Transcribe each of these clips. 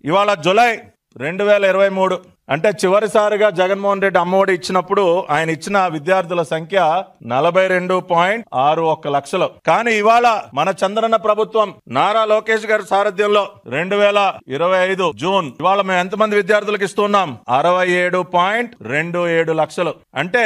ఇవాళ జూలై 2023 అంటే చివరిసారిగా జగన్మోహన్ రెడ్డి అమ్మఒడి ఇచ్చినప్పుడు ఆయన ఇచ్చిన విద్యార్థుల సంఖ్య 42.61 లక్షలు. కానీ ఇవాళ మన చంద్రన్న ప్రభుత్వం నారా లోకేష్ గారి సారథ్యంలో 2025 జూన్ ఇవాళ మేము ఎంతమంది విద్యార్థులకు ఇస్తున్నాం? 67.27 లక్షలు. అంటే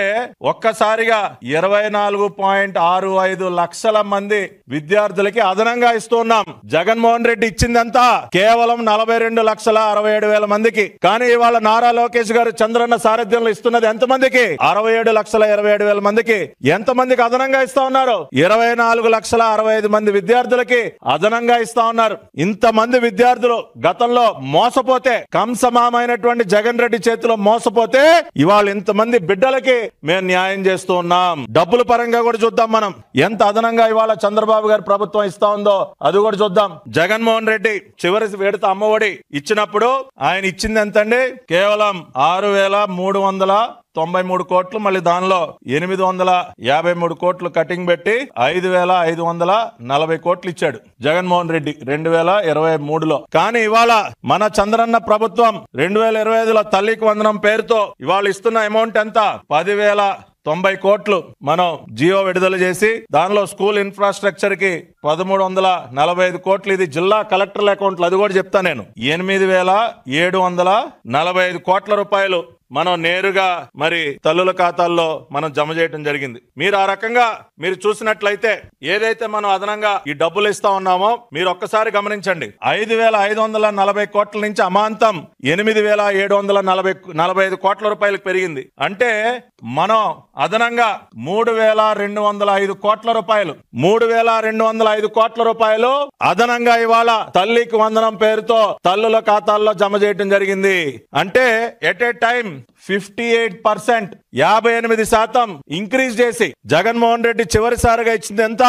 ఒక్కసారిగా 24.65 లక్షల మంది విద్యార్థులకి అదనంగా ఇస్తున్నాం. జగన్మోహన్ రెడ్డి ఇచ్చిందంతా కేవలం 42,67,000 మందికి. కానీ ఇవాళ నారా లోకేష్ గారు చంద్రన్న సారథ్యంలో ఇస్తున్నది ఎంతమందికి? 67,27,000 మందికి. ఎంతమందికి అదనంగా ఇస్తా ఉన్నారు? 24,65,000 మంది విద్యార్థులకి అదనంగా ఇస్తా ఉన్నారు. ఇంతమంది విద్యార్థులు గతంలో మోసపోతే, కంసమామైనటువంటి జగన్ రెడ్డి చేతిలో మోసపోతే ఇవాళ ఇంతమంది బిడ్డలకి మేము న్యాయం చేస్తూ ఉన్నాం. డబ్బుల పరంగా కూడా చూద్దాం మనం ఎంత అదనంగా ఇవాళ చంద్రబాబు గారి ప్రభుత్వం ఇస్తా ఉందో అది కూడా చూద్దాం. జగన్మోహన్ రెడ్డి చివరి విడత అమ్మఒడి ఇచ్చినప్పుడు ఆయన ఇచ్చింది ఎంతండి? కేవలం 6,393 కోట్లు. మళ్ళీ దానిలో 853 కోట్లు కటింగ్ పెట్టి 5,540 కోట్లు ఇచ్చాడు జగన్మోహన్ రెడ్డి 2023లో. కానీ ఇవాళ మన చంద్రన్న ప్రభుత్వం 2025లో తల్లికి వందనం పేరుతో ఇవాళ ఇస్తున్న అమౌంట్ ఎంత? 10,090 కోట్లు మనం జియో విడుదల చేసి దానిలో స్కూల్ ఇన్ఫ్రాస్ట్రక్చర్ కి 1,345 కోట్లు. ఇది జిల్లా కలెక్టర్ల అకౌంట్లు, అది కూడా చెప్తా నేను. 8,745 కోట్ల రూపాయలు మనం నేరుగా మరి తల్లుల ఖాతాల్లో మనం జమ చేయడం జరిగింది. మీరు ఆ రకంగా మీరు చూసినట్లయితే ఏదైతే మనం అదనంగా ఈ డబ్బులు ఇస్తా ఉన్నామో మీరు ఒక్కసారి గమనించండి. 5,540 కోట్ల నుంచి అమాంతం 8,745 కోట్ల రూపాయలకు పెరిగింది. అంటే మనం అదనంగా 3,205 కోట్ల రూపాయలు 3,205 కోట్ల రూపాయలు అదనంగా ఇవాళ తల్లికి వందనం పేరుతో తల్లుల ఖాతాల్లో జమ చేయడం జరిగింది. అంటే ఎట్ ఏ టైం 58% 58% ఇంక్రీజ్ చేసి జగన్మోహన్ రెడ్డి చివరిసారిగా ఇచ్చింది ఎంత?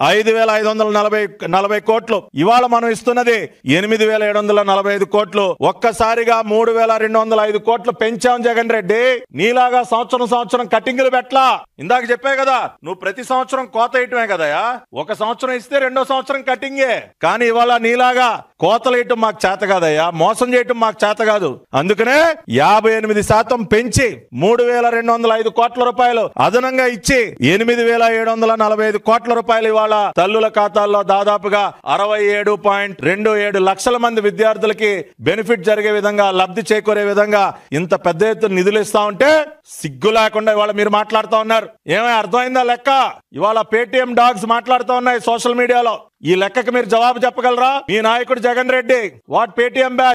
5,540 కోట్లు. ఇవాళ మనం ఇస్తున్నది 8,745 కోట్లు. ఒక్కసారిగా 3,205 కోట్లు పెంచాం జగన్ రెడ్డి. నీలాగా సంవత్సరం కటింగులు పెట్టలా. ఇందాక చెప్పే కదా, నువ్వు ప్రతి సంవత్సరం కోత వేయటమే కదయా. ఒక సంవత్సరం ఇస్తే రెండో సంవత్సరం కటింగే. కానీ ఇవాళ నీలాగా కోతలు వేయటం మాకు చేత కాదయ్యా, మోసం చేయటం మాకు చేత కాదు. అందుకనే 58% పెంచి 3,205 కోట్ల రూపాయలు అదనంగా ఇచ్చి 8,745 కోట్ల రూపాయలు ఇవాళ తల్లుల ఖాతాల్లో దాదాపుగా 67.27 లక్షల మంది విద్యార్థులకి బెనిఫిట్ జరిగే విధంగా, లబ్ధి చేకూరే విధంగా ఇంత పెద్ద ఎత్తున నిధులు ఇస్తా ఉంటే సిగ్గు లేకుండా ఇవాళ మీరు మాట్లాడుతూ ఉన్నారు. ఏమై అర్థమైందా లెక్క? ఇవాళ పేటిఎం డాగ్స్ మాట్లాడుతూ ఉన్నాయి సోషల్ మీడియాలో. ఈ లెక్కకి మీరు జవాబు చెప్పగలరా? మీ నాయకుడు Jagan Reddy what Paytm bag